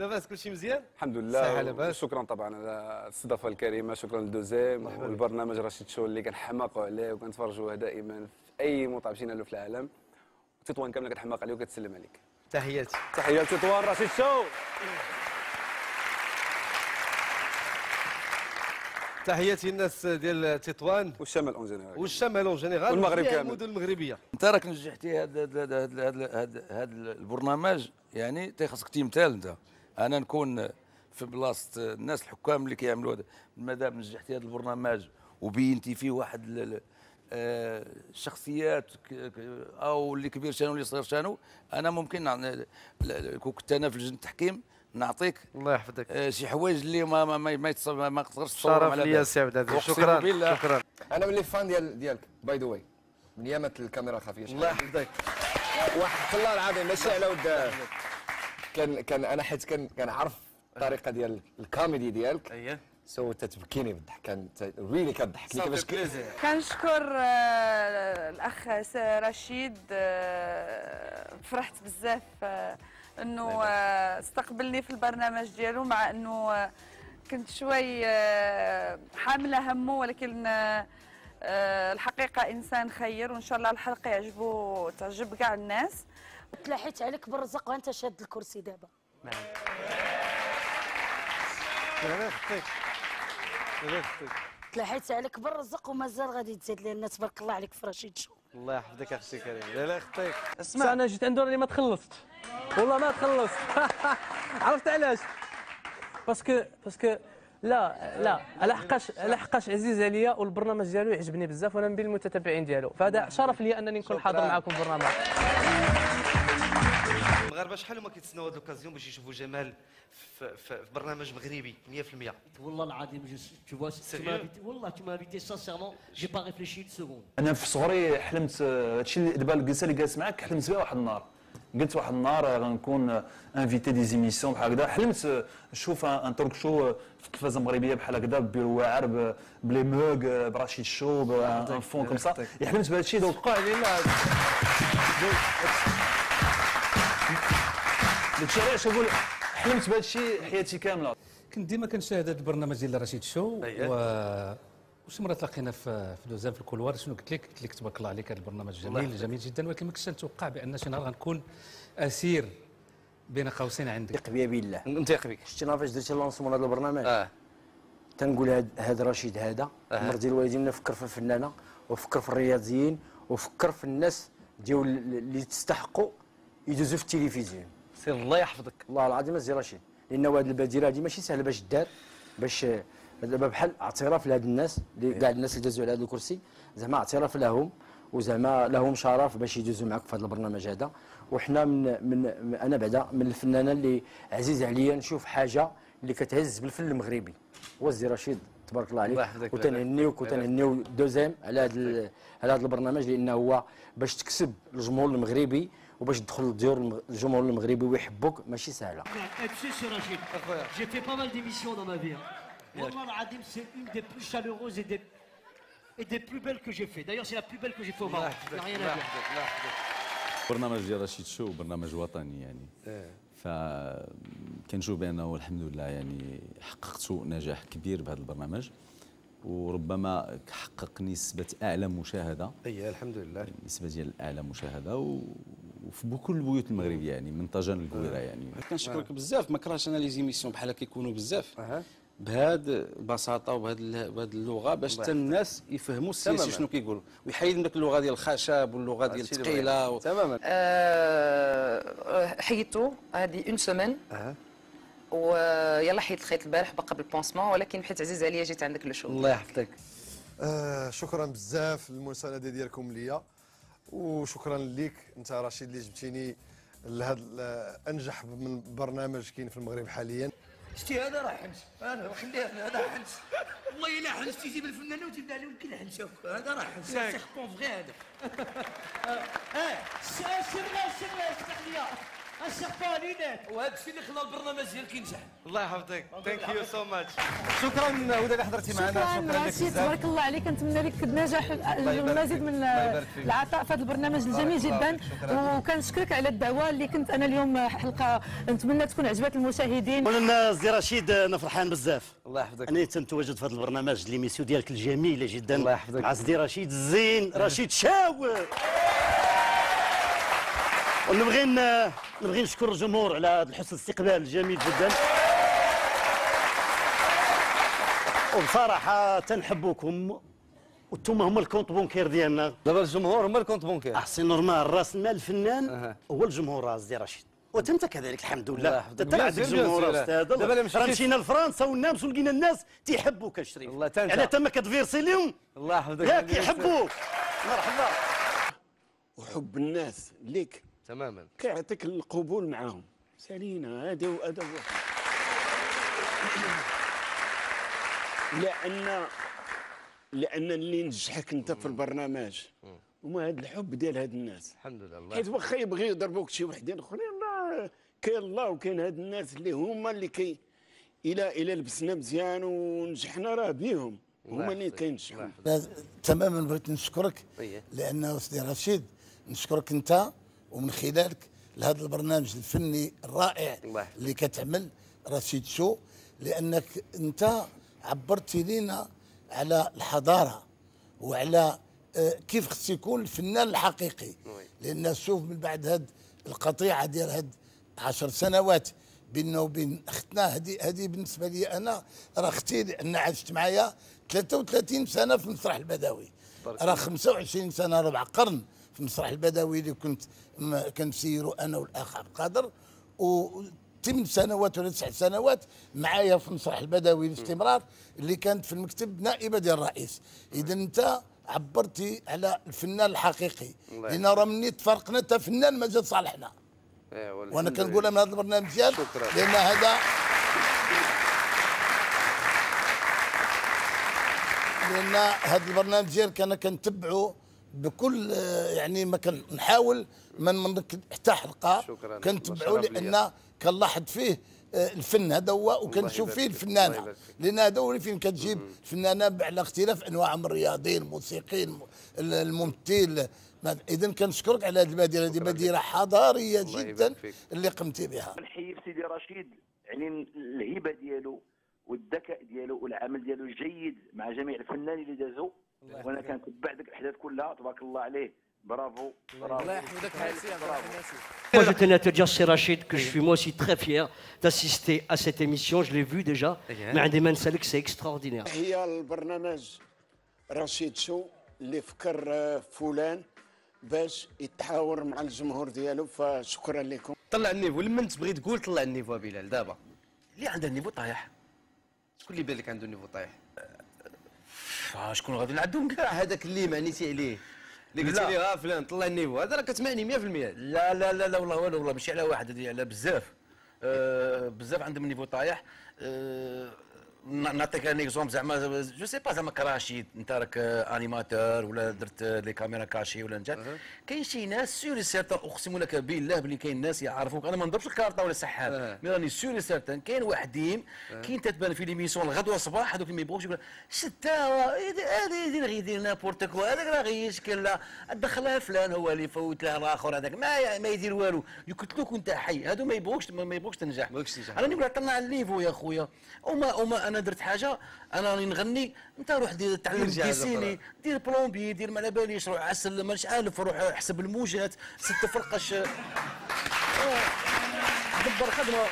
لاباس كلشي مزيان؟ الحمد صحة لله. لاباس. شكرا طبعا على الاستضافه الكريمه، شكرا لدوزيم والبرنامج رشيد شو اللي كنحماقوا عليه وكنتفرجوه دائما في اي مطعم مشينا له في العالم. تطوان كامله كتحماق عليه وكتسلم عليك. تحياتي. تحيه لتطوان رشيد شو. تحياتي الناس ديال تطوان والشمال اون جينيرال والشمال اون جينيرال والمغرب كامل. المدن المغربيه. انت راك نجحتي هذا البرنامج، يعني تيخصك تيمثال. انت انا نكون في بلاصه الناس الحكام اللي كيعملوا هذا، مادام نجحتي هذا البرنامج وبينتي فيه واحد الشخصيات او اللي كبير شانو اللي صغير شانو، انا ممكن كون كنت انا في لجنه التحكيم نعطيك الله يحفظك شي حوايج اللي ما تقدرش شرف ليا سي عبد العزيز. شكرا شكرا. انا من لي فان ديالك باي ذا واي، من يامات الكاميرا الخفيه. الله يحفظك. واحد الله العظيم ماشي على ود كان انا حيت كنعرف الطريقه ديال الكوميدي ديالك. اييه سو تتبكيني بالضحك، كانت ريلي كتضحكني كيفاش كنشكر الاخ رشيد. فرحت بزاف انه استقبلني في البرنامج ديالو، مع انه كنت شوي حامله همه، ولكن الحقيقه انسان خير، وان شاء الله الحلقه تعجب كاع الناس. تلاحيت عليك بالرزق وانت شاد الكرسي دابا. الله يحفظك. الله يحفظك. تلاحيت عليك بالرزق ومازال غادي تزيد لنا. تبارك الله عليك في رشيد شو. الله يحفظك اختي كريم. الله يحفظك. اسمع، انا جيت عنده راني ما تخلصت، والله ما تخلصت. عرفت علاش؟ باسكو لا لحقاش عزيز عليا، والبرنامج ديالو يعجبني بزاف، وانا من بين المتتبعين ديالو، فهذا شرف لي انني نكون حاضر معكم في البرنامج. المغاربه شحال هما كيتسناو هذه الاوكازيون باش يشوفوا جمال في برنامج مغربي 100%. والله العظيم tu vois والله tu m'as invité sincèrement, j'ai pas réfléchi une seconde. انا في صغري حلمت هادشي اللي دابا الجلسه اللي جالس معاك حلمت بها واحد النهار. قلت واحد النهار غنكون انفيتي دي زيميسيون بحال هكذا. حلمت نشوف ان تورك شو في التلفازه المغربيه بحال هكذا، ببيرو واعر، بلي موغ، برشيد شو، بان فون كوم سا. حلمت بهذا الشيء دونك وقع لي الله. داكشي علاش نقول حلمت بهذا الشيء حياتي كامله. كنت ديما كنشاهد هذا البرنامج ديال رشيد شو. وشي مره تلاقينا في دوزان في الكولوار. شنو قلت لك تبارك الله عليك، هذا البرنامج جميل جدا، ولكن ما كنتش نتوقع بان شي نهار غنكون اسير بين قوسين عندك. ثق بيا بالله. نثق بك. شتي نهار فاش درتي لونسمون هذا البرنامج تنقول هذا رشيد هذا مر ديال الوالدين. نفكر في الفنانه وفكر في الرياضيين وفكر في الناس ديال اللي تستحقوا يدوزوا في التلفزيون. سير الله يحفظك. والله العظيم الزي رشيد، لان هذه البادره هذه ماشي سهله باش دار، باش دابا بحال اعتراف لهاد الناس اللي كاع الناس اللي دازوا على هذا الكرسي، زعما اعتراف لهم وزعما لهم شرف باش يدوزوا معك في هذا البرنامج هذا. وحنا من انا بعدا من الفنانه اللي عزيز عليا نشوف حاجه اللي كتهز بالفن المغربي. والزي رشيد تبارك الله عليك، وتنهنيو دوزيم على هذا البرنامج، لانه هو باش تكسب الجمهور المغربي وباش تدخل لديور الجمهور المغربي ويحبوك ماشي سهله. Tu sais, Rachid, j'ai fait pas mal d'émissions dans ma vie. Wallah al-Adim, c'est une des plus chaleureuses et des plus belles que j'ai fait. D'ailleurs, c'est la plus belle que j'ai fait au Maroc. Il n'y a rien à dire. برنامج ديال رشيد شو برنامج وطني يعني. فكنشوف بانه الحمد لله يعني حققت نجاح كبير بهذا البرنامج، وربما حقق نسبة أعلى مشاهدة. الحمد لله. نسبة ديال أعلى مشاهدة وفي كل البيوت المغربية يعني من طاجن للكويرة يعني. كنشكرك بزاف، ما كرهتش انا لي زيميسيون بحال هكا يكونوا بزاف بهاد البساطه وبهاد اللغه باش حتى الناس يفهموا السياسي شنو كيقول، ويحيد من ديك اللغه ديال الخشب واللغه ديال الثقيله. تماما. حيدتو هذه اون سيمين ويلا حيدت الخيط البارح بقى بالبونسمون، ولكن حيت عزيز عليا جيت عندك لو شو. الله يحفظك. شكرا بزاف للمسانده ديالكم ليا، وشكرا ليك انت رشيد اللي جبتيني لهذا انجح من برنامج كاين في المغرب حاليا. شتي هذا راه حنس، انا خليه هذا حنس، والله الا حنس تيجيب الفنانه وتبدا عليه يمكن حنس. شوف هذا راه حنس، سي بون فغي هذا. سي بلا افتح ليا. السقف لينات. وهذا الشيء اللي خلى البرنامج ديالك ينجح. الله يحفظك. ثانك يو سو ماتش. شكرا هدى اللي حضرتي معنا. شكرا رشيد، تبارك الله عليك، نتمنى لك نجاح المزيد من العطاء في هذا البرنامج الجميل جدا، وكنشكرك على الدعوه اللي كنت انا اليوم حلقه نتمنى تكون عجبت المشاهدين. قلنا سي رشيد انا فرحان بزاف. الله يحفظك. انا تنتواجد في هذا البرنامج ليميسيو ديالك الجميله جدا. الله يحفظك. مع سيدي رشيد الزين رشيد شاو. ونبغي نشكر الجمهور على هذا الحسن الاستقبال الجميل جدا. وبصراحه تنحبوكم، وانتم هما الكونت بونكير ديالنا. دابا الجمهور هما الكونت بونكير. سي نورمال، راس المال الفنان هو الجمهور. راس دي رشيد وانت كذلك الحمد لله. انت عندك جمهور استاذ. دابا مشينا لفرنسا والناس ولقينا الناس تيحبوك الشريف. الله تنسى. على تما كتفيرسي لهم. الله يحفظك. ياك يحبوك. مرحبا. وحب الناس ليك تماما كيعطيك القبول معاهم. سالينا هذا وهذا لان اللي نجحك انت في البرنامج وما هذا الحب ديال هاد الناس. الحمد لله. حيت واخا يبغيو يضربوك شي وحدين اخرين، لا كاين الله وكاين هاد الناس اللي هما اللي الى لبسنا مزيان ونجحنا راه بيهم هما اللي كينجحوا. تماما بغيت نشكرك لانه سيدي رشيد نشكرك انت ومن خلالك لهذا البرنامج الفني الرائع اللي كتعمل رشيد شو، لانك انت عبرتي لنا على الحضاره وعلى كيف خص يكون الفنان الحقيقي. لان شوف من بعد هاد القطيعه ديال هاد 10 سنوات بيننا وبين اختنا، هذه بالنسبه لي انا راه اختي، لان عشت معايا 33 سنه في المسرح البدوي، راه 25 سنه ربع قرن في المسرح البدوي اللي كنسيروا انا والاخ عبد القادر، و8 سنوات ولا 9 سنوات معايا في المسرح البدوي باستمرار اللي كانت في المكتب نائبه ديال الرئيس. اذا انت عبرتي على الفنان الحقيقي، لان راه مني تفرقنا انت فنان ما جا صالحنا. وانا كنقولها من هذا البرنامج ديالك لان هذا البرنامج ديالك انا كنتبعه بكل يعني ما كنحاول من حتى حلقه كنتبعه، لان كنلاحظ فيه الفن هذا هو، وكنشوف فيه الفنانه، لان هذا هو اللي فين كتجيب الفنانه على اختلاف انواعهم، الرياضيين الموسيقيين الممثل. اذا كنشكرك على هذه البادره، هذه بادره حضاريه جدا اللي قمتي بها. نحيي سيدي رشيد يعني الهبه ديالو والذكاء ديالو والعمل ديالو الجيد مع جميع الفنانين اللي دازوا، وانا كنتبع ديك الاحداث كلها، تبارك الله عليه. برافو برافو. الله يحفظك. Moi, je tenais à te dire, c'est Rachid, que je suis moi aussi très fier d'assister à cette émission. Je l'ai vu déjà. Mais عندي ما نسالك c'est extraordinaire. هي البرنامج رشيد شو اللي فكر فلان باش يتحاور مع الجمهور ديالو، فشكرا لكم. طلع النيفو لما انت بغيت تقول طلع النيفو بلال دابا اللي عنده النيفو طايح. شكون اللي بان لك عنده النيفو طايح؟ شكون غادي نعدهم كاع؟ هذاك اللي معنيتي عليه اللي قلت لي فلان طلع النيفو، هذا راه كتسمعني 100%. لا لا لا لا والله والله والله ماشي على واحد، هذه على بزاف. بزاف عندهم النيفو طايح. نعطيك ان اكزومبل زعما جو سي با زعما كراشيد انت راك انيماتور ولا درت لي كاميرا كاشي ولا انت كاين شي ناس سوري سيرتان اقسم لك بالله بلي كاين ناس يعرفوك. انا ما نضربش الكارطه ولا السحاب، مي راني سوري سيرتان كاين وحدين كاين تتبان في ليميسيون الغدوه الصباح هذوك اللي ما يبغوش يقول شتا هذا يدير غيدير نابورت كوا، هذاك راه غيشكل لا دخلها فلان هو اللي فوت له الاخر، هذاك ما يدير والو يقتلوك وانت حي. هادو ما يبغوكش تنجح. انا نقول طلع الليفو يا خويا. وما انا درت حاجه، انا راني نغني، انت روح دير تعلم كيسيني، دير بلومبي، دير ما على باليش، روح عسل مانيش عارف، روح احسب الموجات، ست فرقش دبر خدمه.